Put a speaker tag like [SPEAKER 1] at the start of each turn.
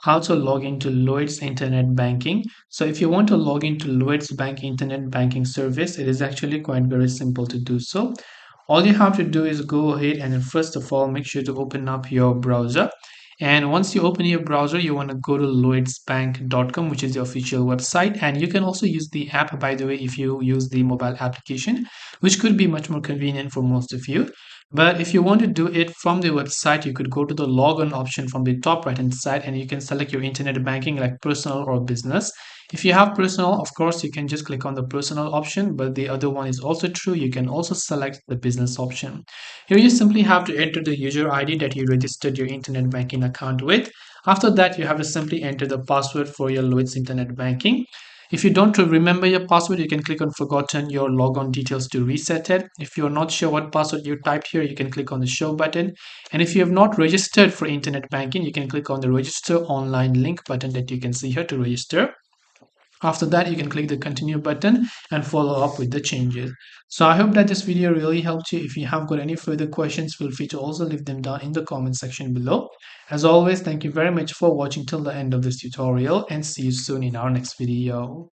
[SPEAKER 1] how to log into Lloyds internet banking. So if you want to log into Lloyds bank internet banking service, it is actually quite very simple to do so. All you have to do is go ahead and first of all make sure to open up your browser. And once you open your browser, you want to go to lloydsbank.com, which is the official website. And you can also use the app, by the way, if you use the mobile application, which could be much more convenient for most of you. But if you want to do it from the website, you could go to the login option from the top right hand side and you can select your internet banking like personal or business. If you have personal, of course, you can just click on the personal option, but the other one is also true. You can also select the business option. Here you simply have to enter the user ID that you registered your internet banking account with. After that, you have to simply enter the password for your Lloyds internet banking. If you don't remember your password, you can click on forgotten your logon details to reset it. If you're not sure what password you typed here, you can click on the show button. And if you have not registered for internet banking, you can click on the register online link button that you can see here to register. After that, you can click the continue button and follow up with the changes. So I hope that this video really helped you. If you have got any further questions, feel free to also leave them down in the comment section below. As always, thank you very much for watching till the end of this tutorial and see you soon in our next video.